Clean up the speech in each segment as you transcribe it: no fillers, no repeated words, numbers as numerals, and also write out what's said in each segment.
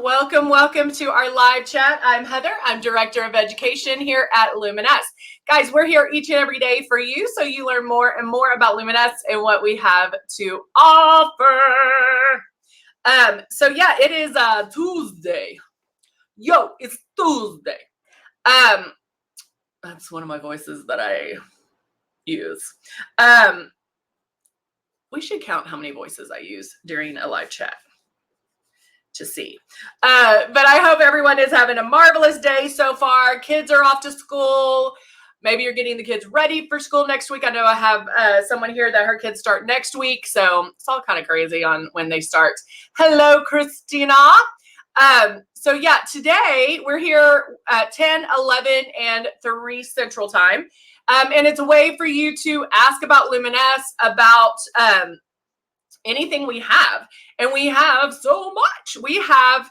Welcome to our live chat. I'm Heather. I'm Director of Education here at Luminess. Guys, we're here each and every day for you so you learn more and more about Luminess and what we have to offer. It is Tuesday. Yo, it's Tuesday. That's one of my voices that I use. We should count how many voices I use during a live chat to see. But I hope everyone is having a marvelous day so far. Kids are off to school. Maybe you're getting the kids ready for school next week. I know I have someone here that her kids start next week. So it's all kind of crazy on when they start. Hello, Christina. Today we're here at 10, 11, and 3 Central Time. And it's a way for you to ask about Luminess, about anything we have. And we have so much. We have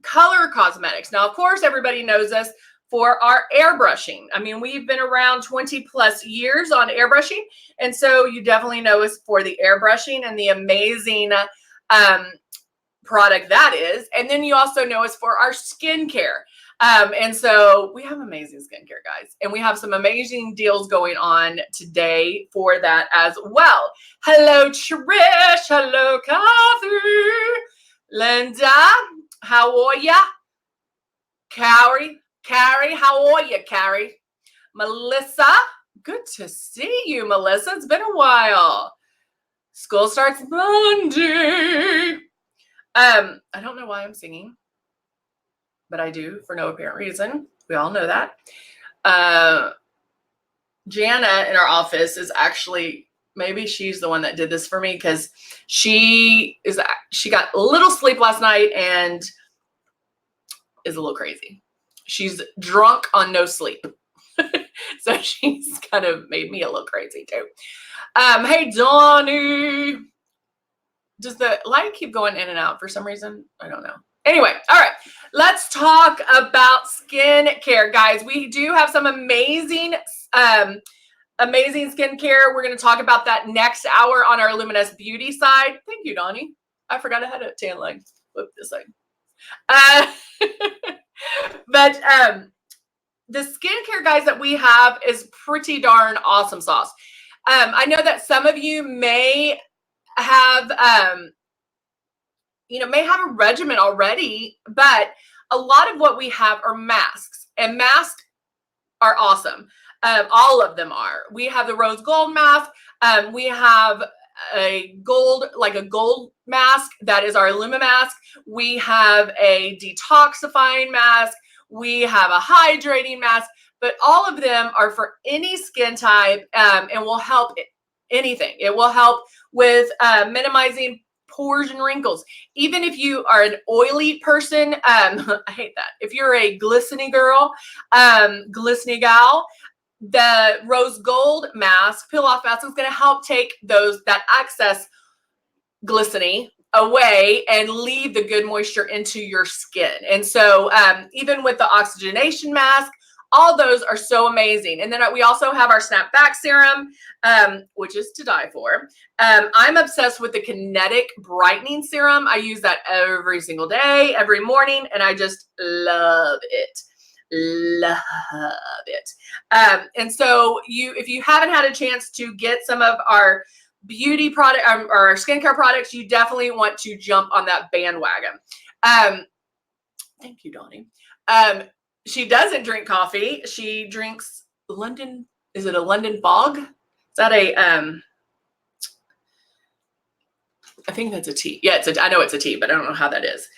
color cosmetics. Now, of course, everybody knows us for our airbrushing. I mean, we've been around 20 plus years on airbrushing. And so you definitely know us for the airbrushing and the amazing product that is. And then you also know us for our skincare. And so we have amazing skincare, guys, and we have some amazing deals going on today for that as well. Hello, Trish. Hello, Kathy. Linda, how are ya? Carrie, how are you, Carrie? Melissa, good to see you, Melissa. It's been a while. School starts Monday. I don't know why I'm singing, but I do for no apparent reason. We all know that. Jana in our office is actually, maybe she's the one that did this for me because she got a little sleep last night and is a little crazy. She's drunk on no sleep. So she's kind of made me a little crazy too. Hey, Donnie. Does the light keep going in and out for some reason? I don't know. Anyway, all right, let's talk about skincare, guys. We do have some amazing skincare. We're going to talk about that next hour on our Luminous Beauty side. Thank you, Donnie. I forgot I had a tan leg. Whoop, this side. But the skincare, guys, that we have is pretty darn awesome sauce. I know that some of you may have may have a regimen already, but a lot of what we have are masks, and masks are awesome. All of them are. We have the rose gold mask. We have a gold mask that is our Illuma mask. We have a detoxifying mask. We have a hydrating mask, but all of them are for any skin type and will help anything. It will help with minimizing pores and wrinkles. Even if you are an oily person, I hate that. If you're a glistening girl, glistening gal, the rose gold mask, peel off mask is going to help take that excess glistening away and leave the good moisture into your skin. And so even with the oxygenation mask, all those are so amazing. And then we also have our Snapback Serum, which is to die for. I'm obsessed with the Kinetic Brightening Serum. I use that every single day, every morning, and I just love it. Love it. And so if you haven't had a chance to get some of our beauty product or our skincare products, you definitely want to jump on that bandwagon. Thank you, Donnie. She doesn't drink coffee. She drinks London. Is it a London Fog? Is that I think that's a tea. Yeah, I know it's a tea, but I don't know how that is.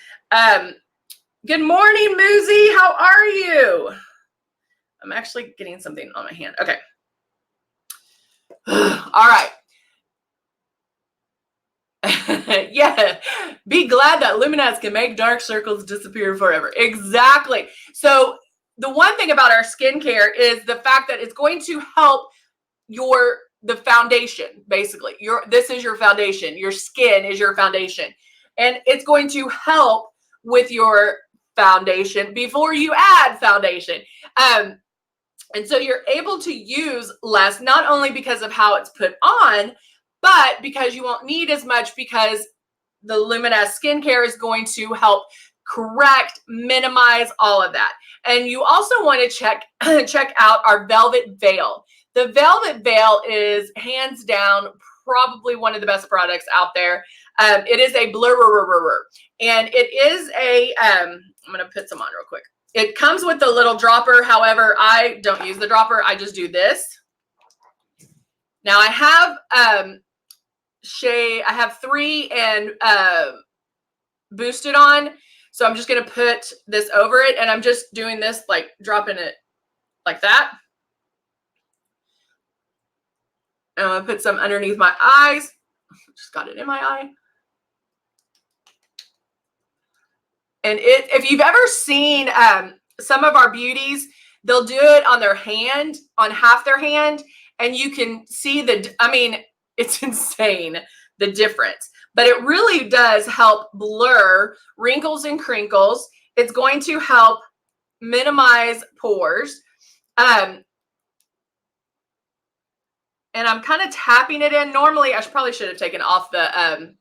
Good morning, Muzi. How are you? I'm actually getting something on my hand. Okay. All right. Yeah, be glad that Luminess can make dark circles disappear forever. Exactly. So the one thing about our skincare is the fact that it's going to help the foundation, basically. This is your foundation. Your skin is your foundation. And it's going to help with your foundation before you add foundation. And so you're able to use less, not only because of how it's put on, but because you won't need as much because the Luminess skincare is going to help correct, minimize all of that. And you also want to check out our Velvet Veil. The Velvet Veil is hands down probably one of the best products out there. It is a blur, and it is a, I'm going to put some on real quick. It comes with the little dropper. However, I don't use the dropper. I just do this. Now I have I have 3 and boosted on. So I'm just going to put this over it, and I'm just doing this, like dropping it like that. And I'm going to put some underneath my eyes. Just got it in my eye. And if you've ever seen some of our beauties, they'll do it on their hand, on half their hand, and you can see it's insane, the difference. But it really does help blur wrinkles and crinkles. It's going to help minimize pores. And I'm kind of tapping it in. Normally, I probably should have taken off the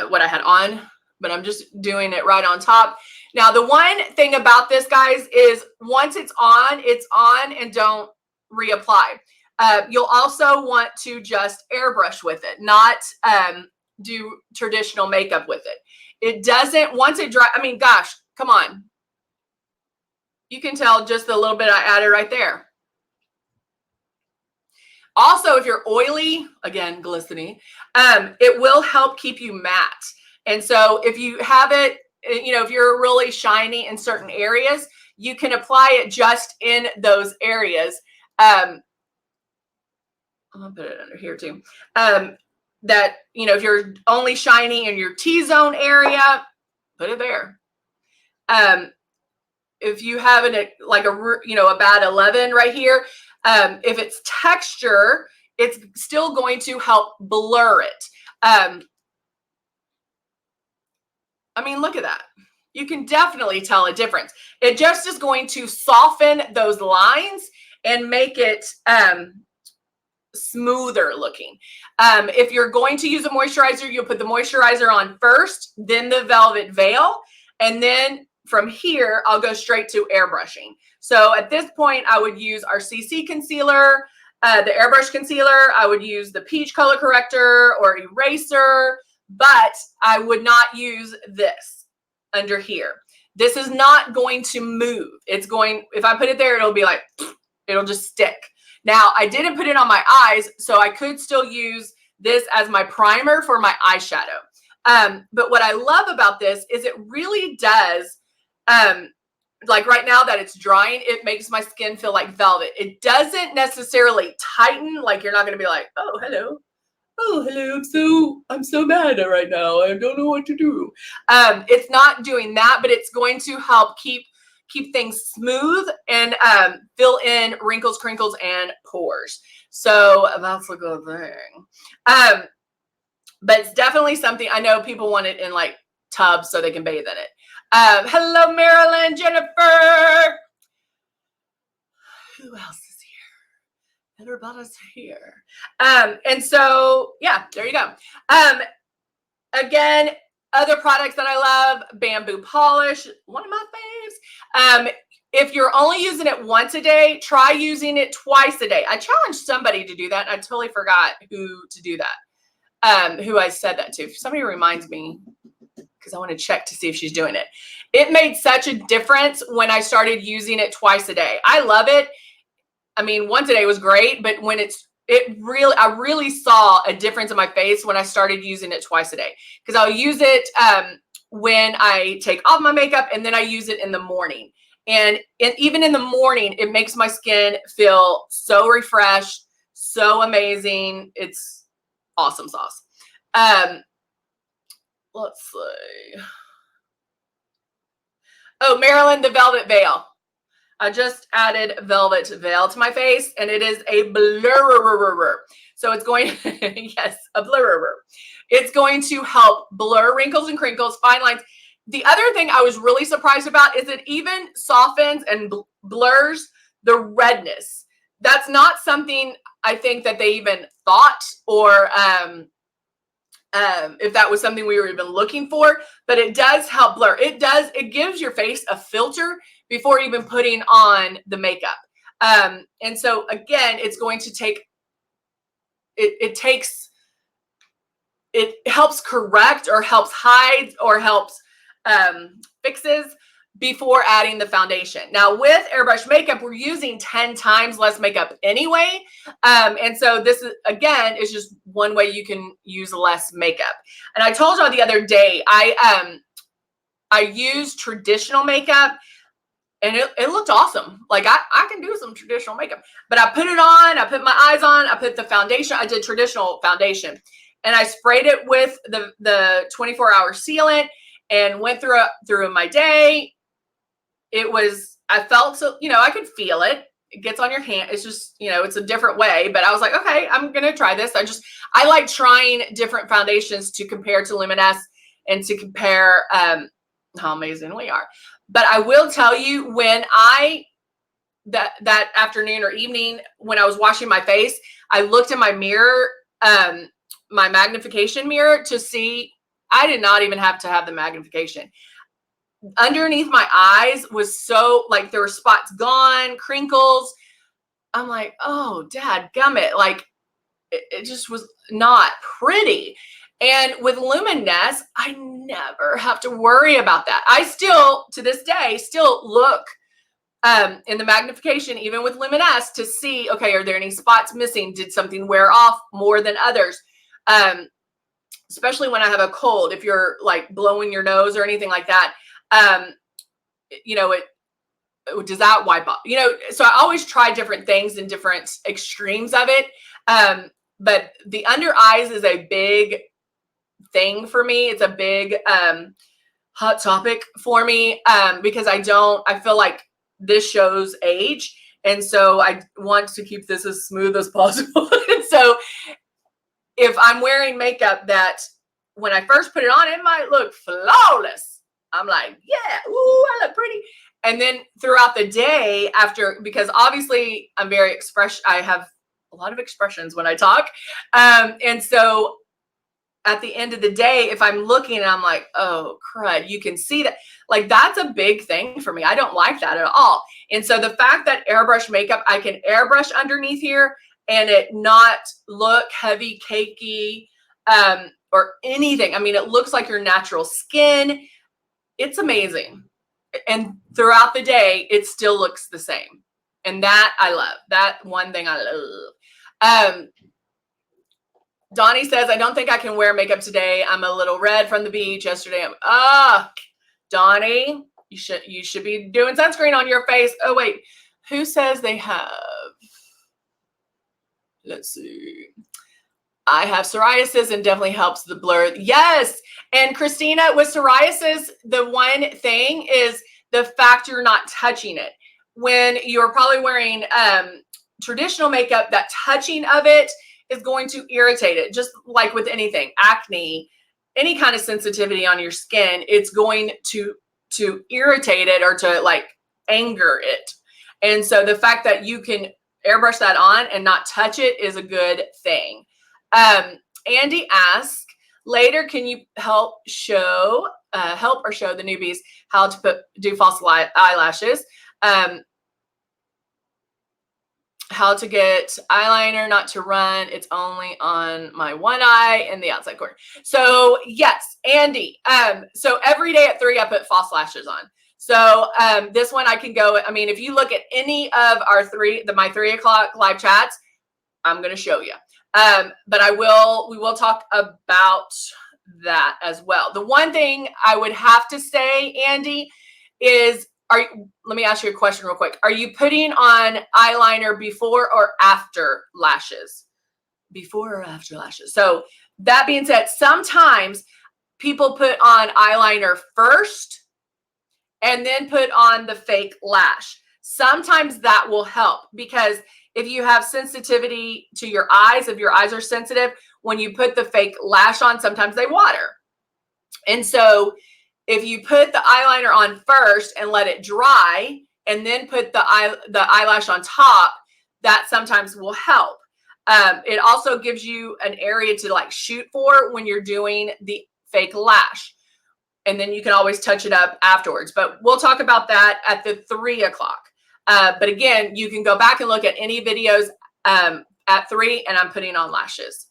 what I had on, but I'm just doing it right on top. Now, the one thing about this, guys, is once it's on and don't reapply. You'll also want to just airbrush with it, not do traditional makeup with it. It doesn't, once it dry, I mean, gosh, come on. You can tell just the little bit I added right there. Also, if you're oily, again, glistening, it will help keep you matte. And so if you have it, if you're really shiny in certain areas, you can apply it just in those areas. I'm gonna put it under here too. That, if you're only shiny in your T-zone area, put it there. If you have a bad 11 right here, if it's texture, it's still going to help blur it. Look at that. You can definitely tell a difference. It just is going to soften those lines and make it smoother looking. If you're going to use a moisturizer, you'll put the moisturizer on first, then the Velvet Veil, and then from here, I'll go straight to airbrushing. So at this point, I would use our CC concealer, the airbrush concealer. I would use the peach color corrector or eraser, but I would not use this under here. This is not going to move. It's going, if I put it there, it'll be like, it'll just stick. Now, I didn't put it on my eyes, so I could still use this as my primer for my eyeshadow. But what I love about this is it really does, like right now that it's drying, it makes my skin feel like velvet. It doesn't necessarily tighten, like you're not going to be like, oh, hello. Oh, hello, I'm so mad right now. I don't know what to do. It's not doing that, but it's going to help keep things smooth and fill in wrinkles, crinkles, and pores. So that's a good thing. But it's definitely something, I know people want it in like tubs so they can bathe in it. Hello, Marilyn, Jennifer. Who else is here? Everybody's here. And so, yeah, there you go. Again, other products that I love, bamboo polish, one of my faves. If you're only using it once a day, try using it twice a day. I challenged somebody to do that, and I totally forgot who to do that, who I said that to. If somebody reminds me, because I want to check to see if she's doing it. It made such a difference when I started using it twice a day. I love it. I mean, once a day was great, but when I really saw a difference in my face when I started using it twice a day, because I'll use it when I take off my makeup, and then I use it in the morning. And even in the morning, it makes my skin feel so refreshed, so amazing. It's awesome sauce. Let's see. Oh, Marilyn, the Velvet Veil. I just added Velvet Veil to my face, and it is a blurrer. So it's going, yes, a blurrer. It's going to help blur wrinkles and crinkles, fine lines. The other thing I was really surprised about is it even softens and blurs the redness. That's not something I think that they even thought or if that was something we were even looking for, but it does help blur. It gives your face a filter before even putting on the makeup. And so again, it's going to take, it helps correct or helps hide or helps fixes before adding the foundation. Now with airbrush makeup, we're using 10 times less makeup anyway. And so this is, again, is just one way you can use less makeup. And I told y'all the other day, I used traditional makeup and it looked awesome. Like I can do some traditional makeup, but I put it on, I put my eyes on, I put the foundation, I did traditional foundation and I sprayed it with the 24-hour sealant and went through my day. I felt so, I could feel it. It gets on your hand. It's just, it's a different way, but I was like, okay, I'm going to try this. I like trying different foundations to compare to Luminess and to compare how amazing we are. But I will tell you, when that afternoon or evening, when I was washing my face, I looked in my mirror, my magnification mirror, to see, I did not even have to have the magnification. Underneath my eyes was so, like, there were spots gone, crinkles. I'm like, oh, dad gummit. Like, it just was not pretty. And with Luminess, I never have to worry about that. I still, to this day, still look in the magnification, even with Luminess, to see, okay, are there any spots missing? Did something wear off more than others? Especially when I have a cold, if you're like blowing your nose or anything like that, does that wipe off? So I always try different things in different extremes of it. But the under eyes is a big thing for me. It's a big hot topic for me because I feel like this shows age. And so I want to keep this as smooth as possible. And so if I'm wearing makeup that when I first put it on, it might look flawless. I'm like, yeah, ooh, I look pretty. And then throughout the day because obviously I have a lot of expressions when I talk. And so at the end of the day, if I'm looking and I'm like, oh, crud, you can see that. Like, that's a big thing for me. I don't like that at all. And so the fact that airbrush makeup, I can airbrush underneath here and it not look heavy, cakey, or anything. I mean, it looks like your natural skin. It's amazing. And throughout the day, it still looks the same. And that I love. That one thing I love. Donnie says, I don't think I can wear makeup today. I'm a little red from the beach yesterday. Donnie, you should be doing sunscreen on your face. Oh, wait. Who says they have? Let's see. I have psoriasis and definitely helps the blur. Yes. And Christina, with psoriasis, the one thing is the fact you're not touching it. When you're probably wearing traditional makeup, that touching of it is going to irritate it. Just like with anything, acne, any kind of sensitivity on your skin, it's going to irritate it or to like anger it. And so the fact that you can airbrush that on and not touch it is a good thing. Andy asks, later, can you help or show the newbies how to do false eyelashes? How to get eyeliner not to run. It's only on my one eye in the outside corner. So yes, Andy. So every day at 3, I put false lashes on. So this one I can go. I mean, if you look at any of our my 3 o'clock live chats, I'm going to show you. But we will talk about that as well. The one thing I would have to say, Andy, is let me ask you a question real quick. Are you putting on eyeliner before or after lashes? Before or after lashes? So that being said, sometimes people put on eyeliner first and then put on the fake lash. Sometimes that will help because if you have sensitivity to your eyes, if your eyes are sensitive, when you put the fake lash on, sometimes they water. And so if you put the eyeliner on first and let it dry and then put the eyelash on top, that sometimes will help. It also gives you an area to like shoot for when you're doing the fake lash. And then you can always touch it up afterwards. But we'll talk about that at the 3 o'clock. But again, you can go back and look at any videos at 3, and I'm putting on lashes.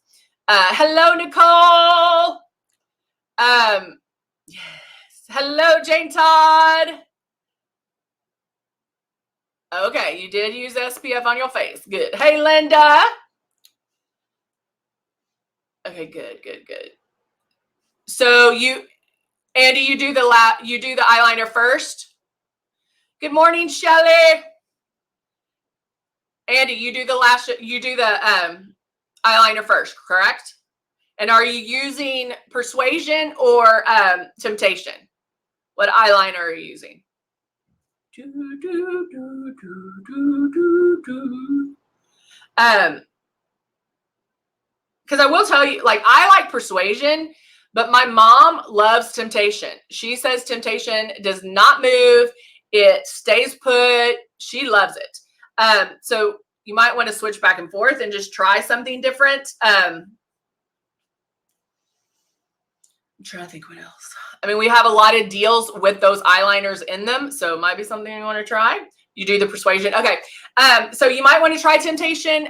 Hello, Nicole. Yes. Hello, Jane Todd. Okay, you did use SPF on your face. Good. Hey, Linda. Okay, good. So Andy, you do the eyeliner first. Good morning, Shelly. Andy, you do the eyeliner first, correct? And are you using Persuasion or Temptation? What eyeliner are you using? Because I will tell you, like, I like Persuasion, but my mom loves Temptation. She says Temptation does not move. It stays put. She loves it. So you might want to switch back and forth and just try something different. I'm trying to think what else. I mean, we have a lot of deals with those eyeliners in them, so it might be something you want to try. You do the Persuasion. Okay. So you might want to try Temptation.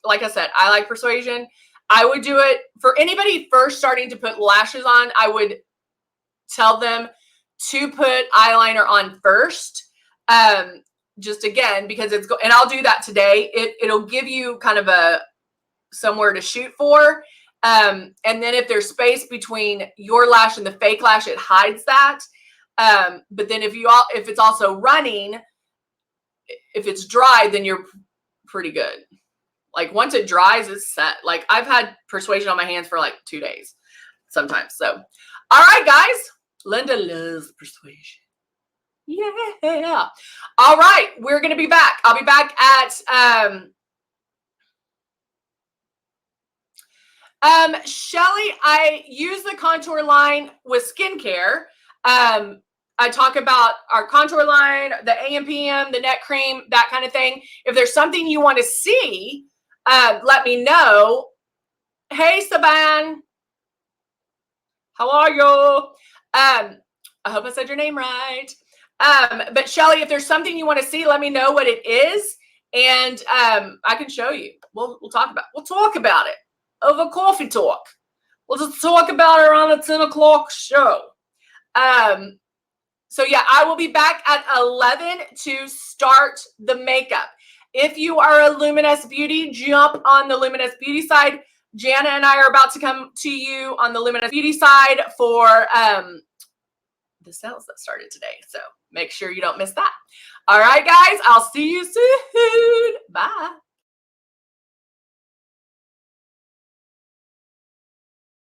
Like I said, I like Persuasion. I would do it for anybody first starting to put lashes on. I would tell them to put eyeliner on first. Just again, because and I'll do that today. It'll give you kind of somewhere to shoot for. And then if there's space between your lash and the fake lash, it hides that. But then if it's also running, if it's dry, then you're pretty good. Like once it dries, it's set. Like I've had Persuasion on my hands for like 2 days sometimes. So, all right, guys. Linda loves Persuasion. Yeah. All right. We're going to be back. I'll be back at, Shelly, I use the contour line with skincare. I talk about our contour line, the AM/PM, the neck cream, that kind of thing. If there's something you want to see, let me know. Hey, Saban. How are you? I hope I said your name right. But Shelly, if there's something you want to see, let me know what it is. And I can show you. We'll talk about it over coffee talk. We'll just talk about it on the 10 o'clock show. So yeah, I will be back at 11 to start the makeup. If you are a Luminess Beauty, jump on the Luminess Beauty side. Jana and I are about to come to you on the Luminess Beauty side for the sales that started today. So make sure you don't miss that. All right, guys, I'll see you soon. Bye.